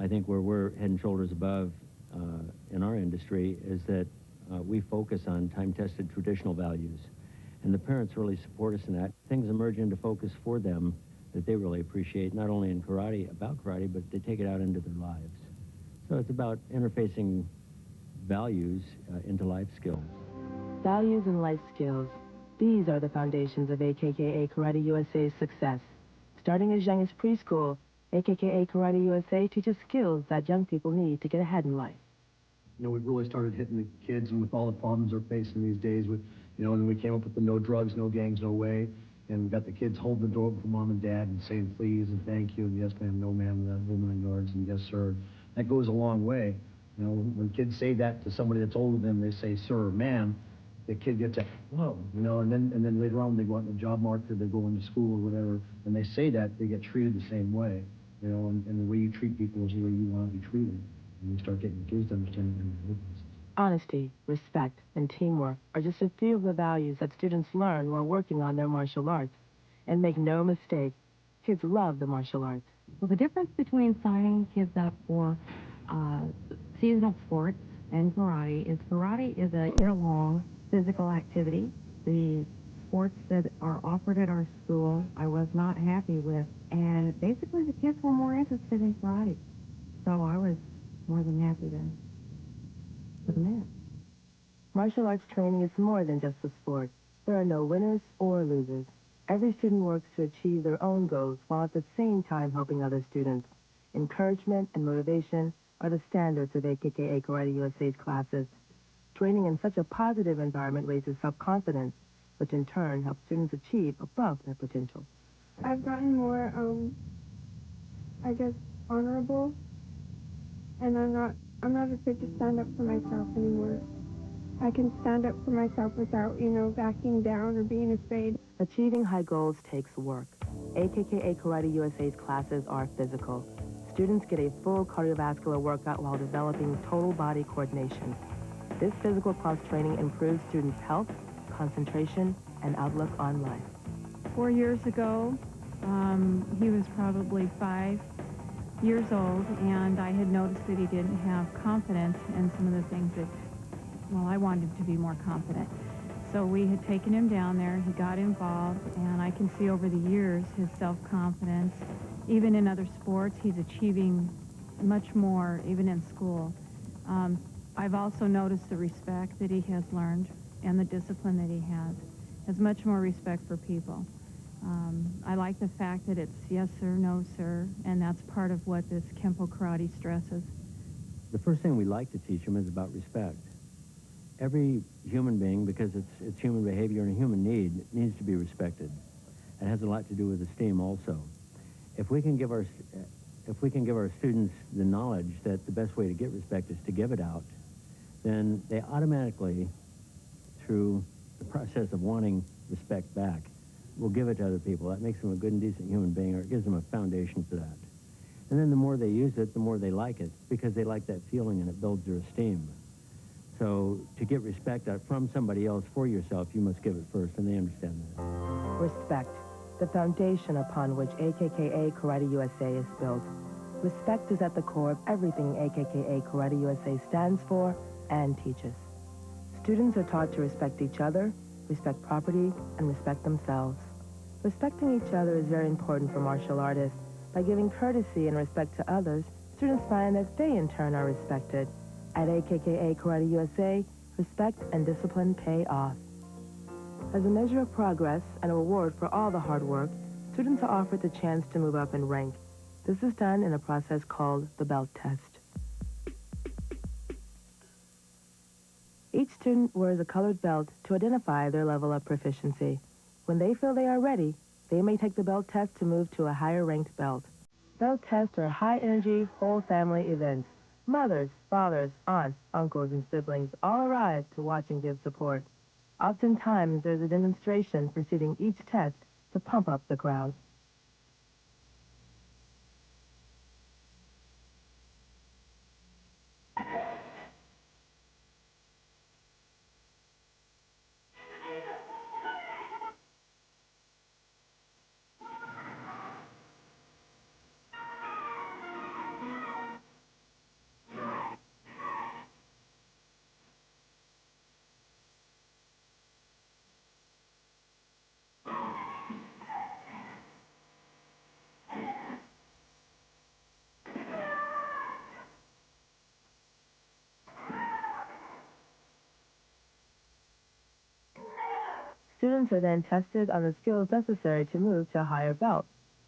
I think where we're head and shoulders above in our industry is that we focus on time-tested traditional values. And the parents really support us in that. Things emerge into focus for them that they really appreciate, not only in karate, about karate, but they take it out into their lives. So it's about interfacing values into life skills. Values and life skills. These are the foundations of A.K.K.A. Karate USA's success. Starting as young as preschool, A.K.K.A. Karate USA teaches skills that young people need to get ahead in life. You know, we really started hitting the kids, and with all the problems they're facing these days, with, you know, and we came up with the no drugs, no gangs, no way, and we got the kids holding the door for mom and dad and saying please and thank you and yes ma'am, no ma'am, the whole 9 yards, and yes sir. That goes a long way. You know, when kids say that to somebody that's older than them, they say sir or ma'am, the kid gets that, whoa, you know, and then later on they go out in the job market, they go into school or whatever, and they say that, they get treated the same way, you know, and the way you treat people is the way you want to be treated. And you start getting kids to understand their differences. Honesty, respect, and teamwork are just a few of the values that students learn while working on their martial arts. And make no mistake, kids love the martial arts. Well, the difference between signing kids up for seasonal sports and karate is a year-long physical activity. The sports that are offered at our school I was not happy with, and basically the kids were more interested in karate. So I was more than happy to put them in. Martial arts training is more than just a sport. There are no winners or losers. Every student works to achieve their own goals while at the same time helping other students. Encouragement and motivation are the standards of A.K.K.A. Karate USA's classes. Training in such a positive environment raises self-confidence, which in turn helps students achieve above their potential. I've gotten more, I guess, honorable, and I'm not afraid to stand up for myself anymore. I can stand up for myself without, you know, backing down or being afraid. Achieving high goals takes work. A.K.K.A. Karate USA's classes are physical. Students get a full cardiovascular workout while developing total body coordination. This physical cross-training improves students' health, concentration, and outlook on life. 4 years ago, he was probably 5 years old, and I had noticed that he didn't have confidence in some of the things that, well, I wanted him to be more confident. So we had taken him down there, he got involved, and I can see over the years his self-confidence. Even in other sports, he's achieving much more, even in school. I've also noticed the respect that he has learned and the discipline that he has much more respect for people. I like the fact that it's yes sir, no sir, and that's part of what this Kempo karate stresses. The first thing we like to teach them is about respect. Every human being, because it's human behavior and a human need, needs to be respected. It has a lot to do with esteem also. If we can give our students the knowledge that the best way to get respect is to give it out, then they automatically, through the process of wanting respect back, will give it to other people. That makes them a good and decent human being, or it gives them a foundation for that. And then the more they use it, the more they like it, because they like that feeling and it builds their esteem. So to get respect from somebody else for yourself, you must give it first, and they understand that. Respect, the foundation upon which A.K.K.A. Karate USA is built. Respect is at the core of everything A.K.K.A. Karate USA stands for and teaches. Students are taught to respect each other, respect property, and respect themselves. Respecting each other is very important for martial artists. By giving courtesy and respect to others, students find that they in turn are respected. At A.K.K.A. Karate USA, respect and discipline pay off. As a measure of progress and a reward for all the hard work, students are offered the chance to move up in rank. This is done in a process called the belt test. Each student wears a colored belt to identify their level of proficiency. When they feel they are ready, they may take the belt test to move to a higher-ranked belt. Belt tests are high-energy, whole-family events. Mothers, fathers, aunts, uncles, and siblings all arrive to watch and give support. Oftentimes, there's a demonstration preceding each test to pump up the crowd. Students are then tested on the skills necessary to move to a higher belt.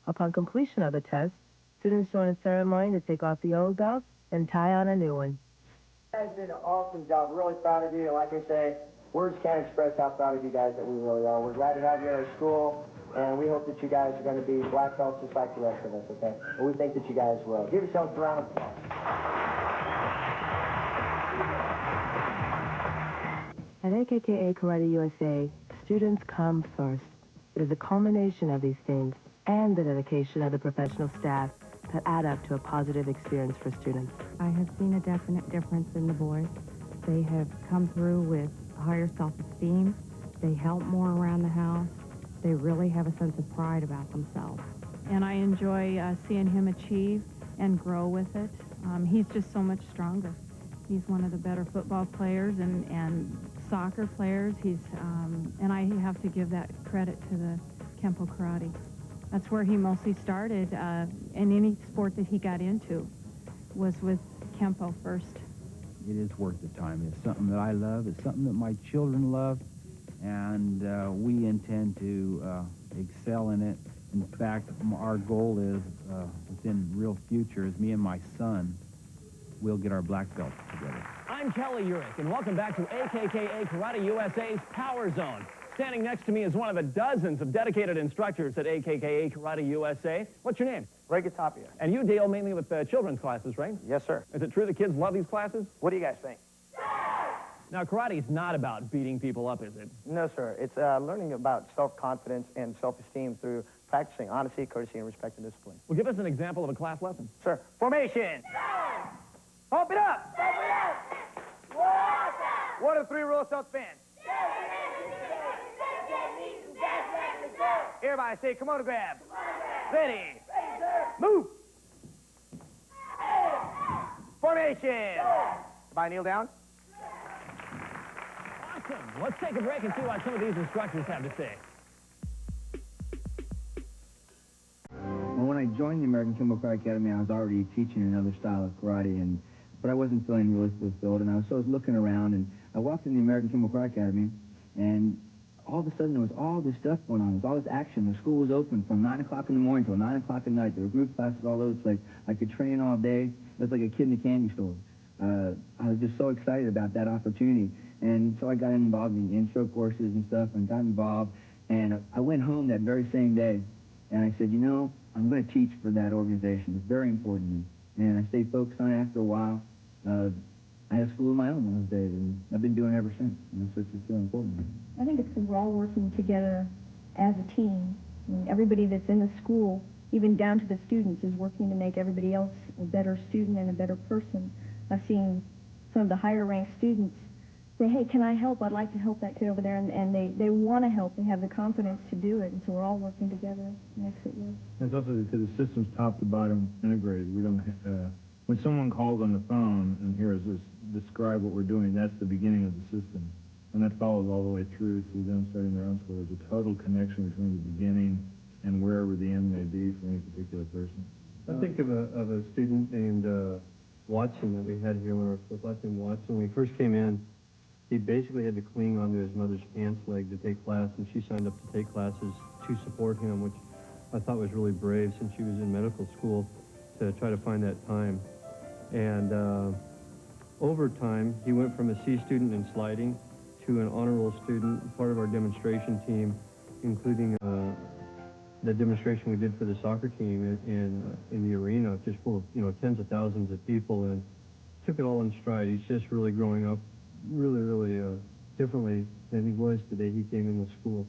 Upon completion of the test, students join a ceremony to take off the old belt and tie on a new one. You guys did an awesome job. Really proud of you. And like I say, words can't express how proud of you guys that we really are. We're glad to have you at our school, and we hope that you guys are going to be black belts just like the rest of us, okay? And we think that you guys will. Give yourselves a round of applause. At A.K.K.A. Karate USA, students come first. It is a culmination of these things and the dedication of the professional staff that add up to a positive experience for students. I have seen a definite difference in the boys. They have come through with higher self-esteem. They help more around the house. They really have a sense of pride about themselves. And I enjoy seeing him achieve and grow with it. He's just so much stronger. He's one of the better football players and soccer players. And I have to give that credit to the Kempo Karate. That's where he mostly started, and any sport that he got into was with Kempo first. It is worth the time. It's something that I love. It's something that my children love, and we intend to excel in it. In fact, our goal is, within real future, is me and my son will get our black belts together. I'm Kelly Urich, and welcome back to A.K.K.A. Karate USA's Power Zone. Standing next to me is one of the dozens of dedicated instructors at A.K.K.A. Karate USA. What's your name? Ray Gatapia. And you deal mainly with children's classes, right? Yes, sir. Is it true the kids love these classes? What do you guys think? Now, karate's not about beating people up, is it? No, sir. It's learning about self-confidence and self-esteem through practicing honesty, courtesy, and respect and discipline. Well, give us an example of a class lesson. Sir, formation. Pump it up. 1 of 3 rules self-defense. Everybody say, come on to grab. Ready. Move. Formation. Everybody kneel down. Awesome. Let's take a break and see what some of these instructors have to say. Well, when I joined the American Kempo Karate Academy, I was already teaching another style of karate, but I wasn't feeling really fulfilled, and I was looking around, and I walked in the American Kempo Karate Academy, and all of a sudden there was all this stuff going on. There was all this action. The school was open from 9 o'clock in the morning till 9 o'clock at night. There were group classes all over the place. I could train all day. It was like a kid in a candy store. I was just so excited about that opportunity. And so I got involved in intro courses and stuff and got involved. And I went home that very same day, and I said, you know, I'm going to teach for that organization. It's very important to me. And I stayed focused on it after a while. I had a school of my own those days, and I've been doing it ever since. And so it's just really important to me. I think it's because we're all working together as a team. I mean, everybody that's in the school, even down to the students, is working to make everybody else a better student and a better person. I've seen some of the higher-ranked students say, hey, can I help? I'd like to help that kid over there. And they want to help. They have the confidence to do it. And so we're all working together. It makes it work. It's also because the system's top to bottom integrated. We don't when someone calls on the phone and hears us describe what we're doing, that's the beginning of the system. And that follows all the way through to them starting their own school. There's a total connection between the beginning and wherever the end may be for any particular person. I think of a student named Watson that we had here when we were first letting Watson. When he first came in, he basically had to cling onto his mother's pants leg to take class, and she signed up to take classes to support him, which I thought was really brave since she was in medical school to try to find that time. And over time, he went from a C student in sliding to an honor roll student, part of our demonstration team, including the demonstration we did for the soccer team in the arena, just full of tens of thousands of people, and took it all in stride. He's just really growing up really differently than he was the day he came into school.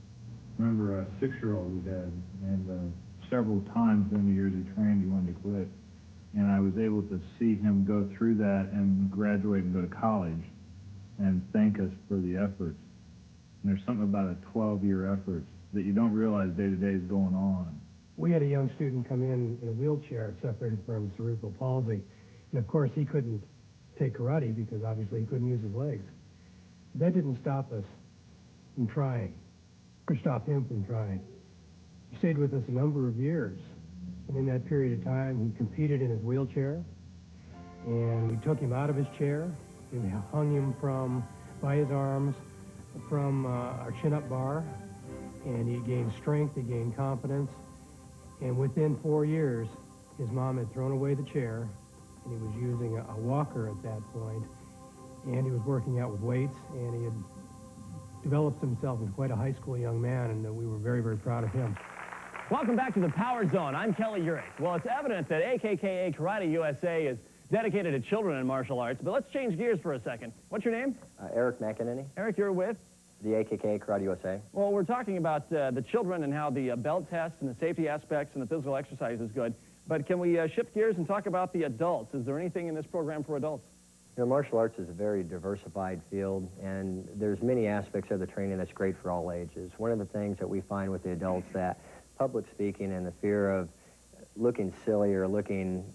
I remember a 6-year-old we had, and several times during the years he trained, he wanted to quit. And I was able to see him go through that and graduate and go to college and thank us for the efforts. And there's something about a 12-year effort that you don't realize day to day is going on. We had a young student come in a wheelchair suffering from cerebral palsy. And of course he couldn't take karate because obviously he couldn't use his legs. That didn't stop us from trying, or stop him from trying. He stayed with us a number of years. And in that period of time, he competed in his wheelchair, and we took him out of his chair, and we hung him by his arms from our chin-up bar, and he gained strength, he gained confidence, and within 4 years, his mom had thrown away the chair, and he was using a walker at that point, and he was working out with weights, and he had developed himself into quite a high school young man, and we were very, very proud of him. Welcome back to the Power Zone. I'm Kelly Urich. Well, it's evident that A.K.K.A. Karate USA is dedicated to children in martial arts, but let's change gears for a second. What's your name? Eric McEnany. Eric, you're with? The A.K.K.A. Karate USA. Well, we're talking about the children and how the belt test and the safety aspects and the physical exercise is good. But can we shift gears and talk about the adults? Is there anything in this program for adults? You know, martial arts is a very diversified field, and there's many aspects of the training that's great for all ages. One of the things that we find with the adults that public speaking and the fear of looking silly or looking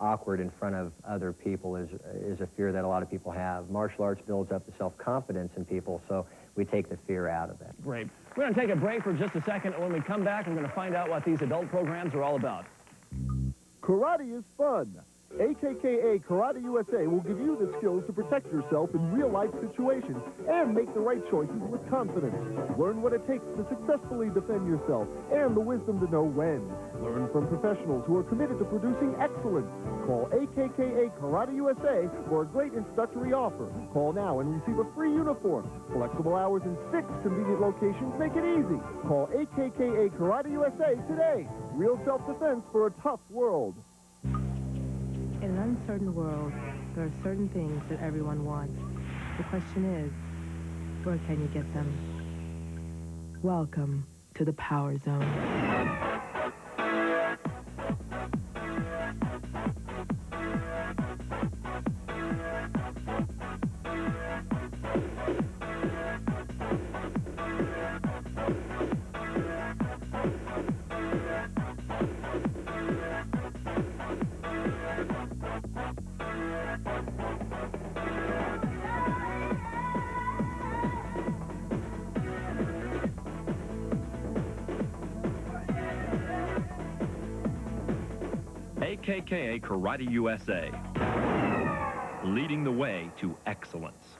awkward in front of other people is a fear that a lot of people have. Martial arts builds up the self-confidence in people, so we take the fear out of it. Great. We're going to take a break for just a second. When we come back, we're going to find out what these adult programs are all about. Karate is fun. A.K.K.A. Karate USA will give you the skills to protect yourself in real-life situations and make the right choices with confidence. Learn what it takes to successfully defend yourself and the wisdom to know when. Learn from professionals who are committed to producing excellence. Call A.K.K.A. Karate USA for a great introductory offer. Call now and receive a free uniform. Flexible hours in 6 convenient locations make it easy. Call A.K.K.A. Karate USA today. Real self-defense for a tough world. In an uncertain world, there are certain things that everyone wants. The question is, where can you get them? Welcome to the Power Zone. A.K.K.A. Karate USA, leading the way to excellence.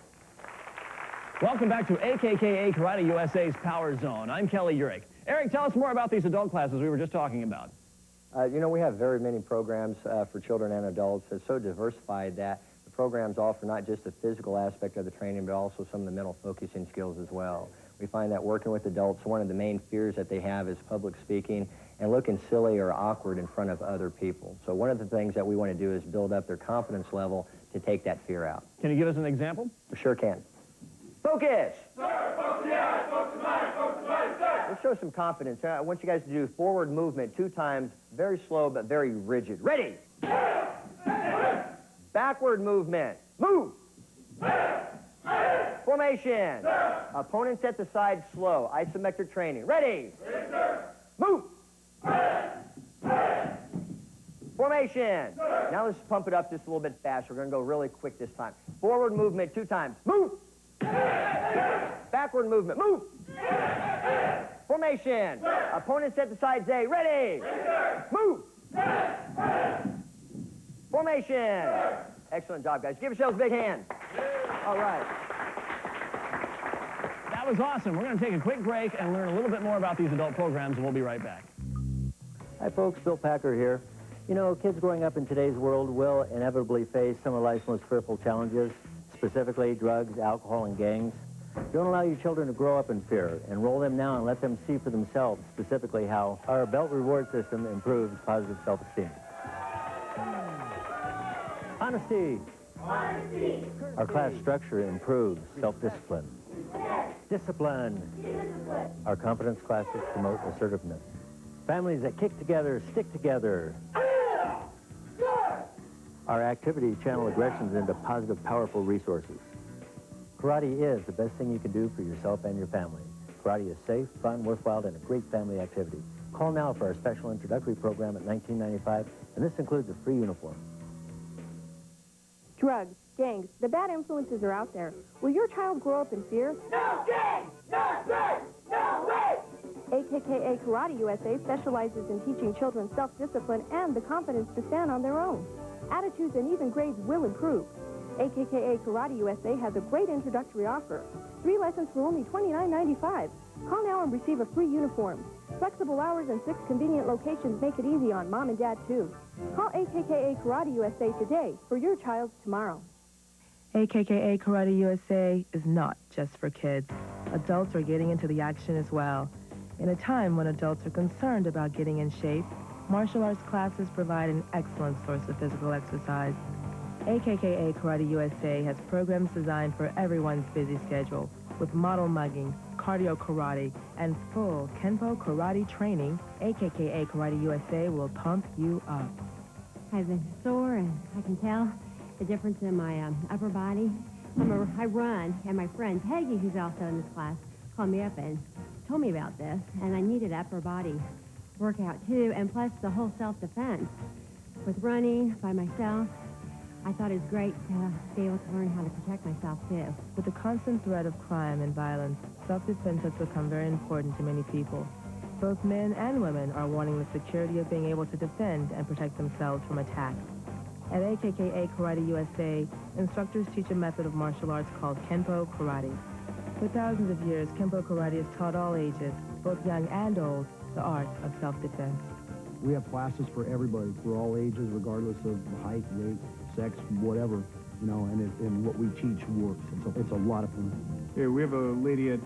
Welcome back to A.K.K.A. Karate USA's Power Zone. I'm Kelly Urich. Eric, tell us more about these adult classes we were just talking about. You know, we have very many programs for children and adults. It's so diversified that the programs offer not just the physical aspect of the training, but also some of the mental focusing skills as well. We find that working with adults, one of the main fears that they have is public speaking and looking silly or awkward in front of other people. So one of the things that we want to do is build up their confidence level to take that fear out. Can you give us an example? Sure can. Focus! Sir, focus the eyes, focus the mind, focus the body, sir! Let's show some confidence. I want you guys to do forward movement 2 times, very slow but very rigid. Ready? Backward movement. Move! Formation. Opponents at the side slow. Isometric training. Ready? Move! Formation. Now let's pump it up just a little bit faster. We're going to go really quick this time. Forward movement 2 times. Move! Backward movement. Move! Formation. Opponents at the sides A. Ready? Move! Formation. Excellent job, guys. Give yourselves a big hand. All right. That was awesome. We're going to take a quick break and learn a little bit more about these adult programs, and we'll be right back. Hi, folks. Bill Packer here. You know, kids growing up in today's world will inevitably face some of life's most fearful challenges, specifically drugs, alcohol, and gangs. Don't allow your children to grow up in fear. Enroll them now and let them see for themselves specifically how our belt reward system improves positive self-esteem. Honesty. Honesty. Our class structure improves self-discipline. Discipline. Our confidence classes promote assertiveness. Families that kick together, stick together. Our activity channel aggressions into positive, powerful resources. Karate is the best thing you can do for yourself and your family. Karate is safe, fun, worthwhile, and a great family activity. Call now for our special introductory program at $19.95, and this includes a free uniform. Drugs, gangs, the bad influences are out there. Will your child grow up in fear? No gangs, no drugs, no way! A.K.K.A. Karate USA specializes in teaching children self-discipline and the confidence to stand on their own. Attitudes and even grades will improve. A.K.K.A. Karate USA has a great introductory offer. 3 lessons for only $29.95. Call now and receive a free uniform. Flexible hours and 6 convenient locations make it easy on Mom and Dad, too. Call A.K.K.A. Karate USA today for your child's tomorrow. A.K.K.A. Karate USA is not just for kids. Adults are getting into the action as well. In a time when adults are concerned about getting in shape, martial arts classes provide an excellent source of physical exercise. A.K.K.A. Karate USA has programs designed for everyone's busy schedule, with model mugging, cardio karate, and full Kenpo karate training. A.K.K.A. Karate USA will pump you up. I've been sore, and I can tell the difference in my upper body. I run, and my friend Peggy, who's also in this class, called me up and told me about this, and I needed upper body workout too, and plus the whole self-defense. With running by myself, I thought it was great to be able to learn how to protect myself too. With the constant threat of crime and violence, self-defense has become very important to many people. Both men and women are wanting the security of being able to defend and protect themselves from attack. At A.K.K.A. Karate USA, instructors teach a method of martial arts called Kenpo Karate. For thousands of years, Kenpo Karate has taught all ages, both young and old, the art of self-defense. We have classes for everybody, for all ages, regardless of height, weight, sex, whatever, you know, and what we teach works. It's a lot of fun. Yeah, we have a lady at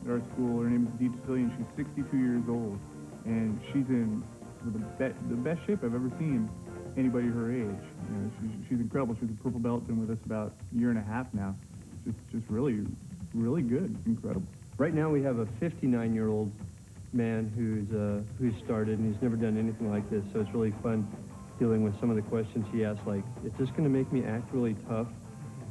our school. Her name is Dee Cecilia, and she's 62 years old, and she's in the best shape I've ever seen anybody her age. You know, she's incredible. She's a purple belt, been with us about a year and a half now. Just really good, incredible. Right now we have a 59-year-old man who's started, and he's never done anything like this, so it's really fun dealing with some of the questions he asked, like, is this going to make me act really tough?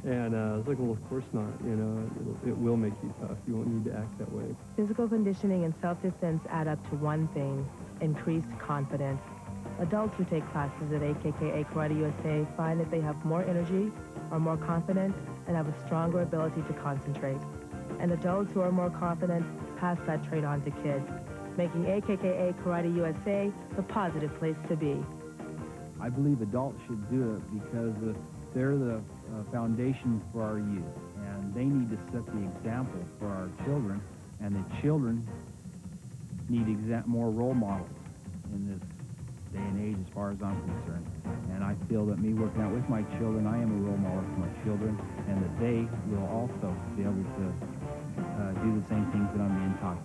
And I was like, well, of course not, you know, it will make you tough. You won't need to act that way. Physical conditioning and self-defense add up to one thing: increased confidence. Adults who take classes at A.K.K.A. Karate USA find that they have more energy, are more confident, and have a stronger ability to concentrate. And adults who are more confident pass that trait on to kids, making A.K.K.A. Karate USA the positive place to be. I believe adults should do it because they're the foundation for our youth, and they need to set the example for our children, and the children need more role models in this day and age as far as I'm concerned. And I feel that me working out with my children, I am a role model for my children, and that they will also be able to do the same things that I'm being taught.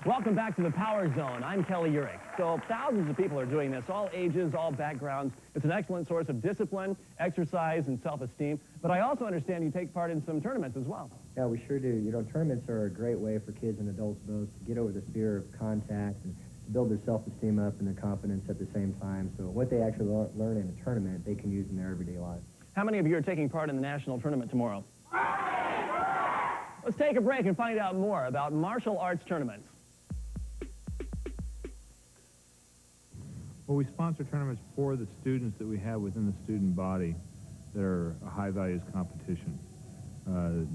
Welcome back to the Power Zone. I'm Kelly Urich. So thousands of people are doing this, all ages, all backgrounds. It's an excellent source of discipline, exercise, and self-esteem. But I also understand you take part in some tournaments as well. Yeah, we sure do. You know, tournaments are a great way for kids and adults both to get over the fear of contact and to build their self-esteem up and their confidence at the same time. So what they actually learn in a tournament, they can use in their everyday life. How many of you are taking part in the national tournament tomorrow? Let's take a break and find out more about martial arts tournaments. Well, we sponsor tournaments for the students that we have within the student body that are a high-values competition.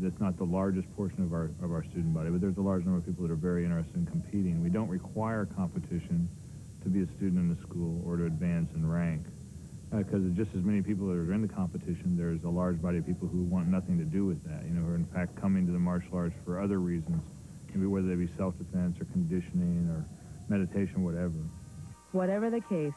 That's not the largest portion of our student body, but there's a large number of people that are very interested in competing. We don't require competition to be a student in the school or to advance in rank, because just as many people that are in the competition, there's a large body of people who want nothing to do with that, you know, who are in fact coming to the martial arts for other reasons, maybe whether they be self-defense or conditioning or meditation, whatever. Whatever the case,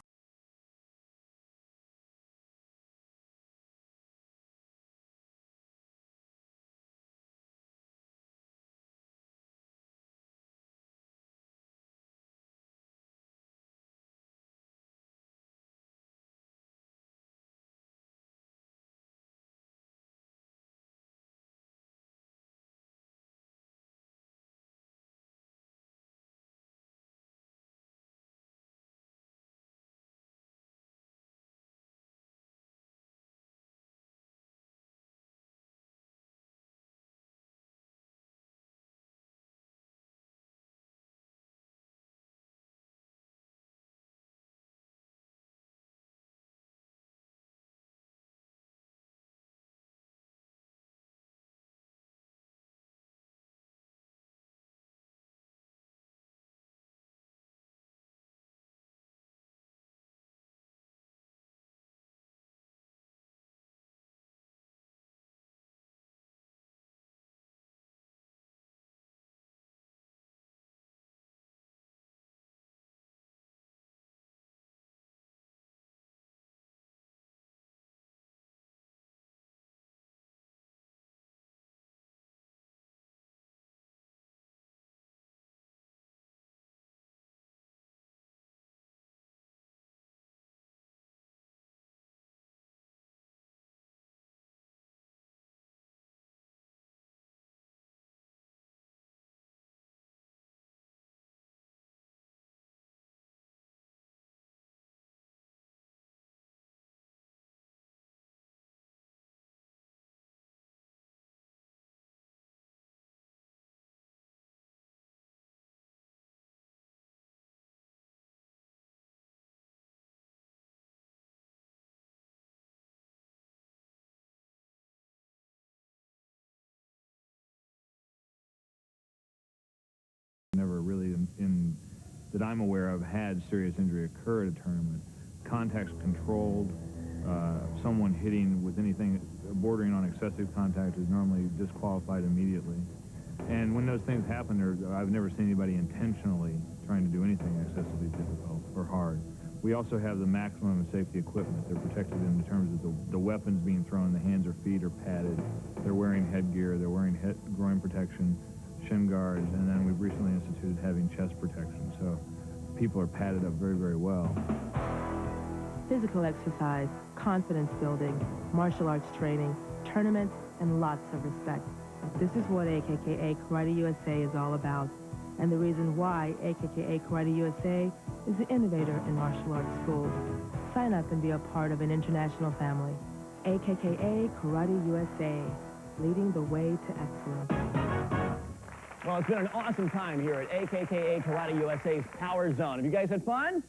that I'm aware of had serious injury occur at a tournament. Contacts controlled, someone hitting with anything bordering on excessive contact is normally disqualified immediately. And when those things happen, I've never seen anybody intentionally trying to do anything excessively difficult or hard. We also have the maximum of safety equipment. They're protected in terms of the weapons being thrown. The hands or feet are padded. They're wearing headgear. They're wearing groin protection, shin guards, and then we've recently instituted having chest protection. So people are padded up very, very well. Physical exercise, confidence building, martial arts training, tournaments, and lots of respect. This is what A.K.K.A. Karate USA is all about, and the reason why A.K.K.A. Karate USA is the innovator in martial arts schools. Sign up and be a part of an international family. A.K.K.A. Karate USA, leading the way to excellence. Well, it's been an awesome time here at A.K.K.A. Karate USA's Power Zone. Have you guys had fun?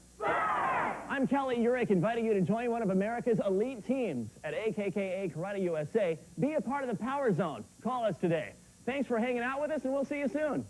I'm Kelly Urich, inviting you to join one of America's elite teams at A.K.K.A. Karate USA. Be a part of the Power Zone. Call us today. Thanks for hanging out with us, and we'll see you soon.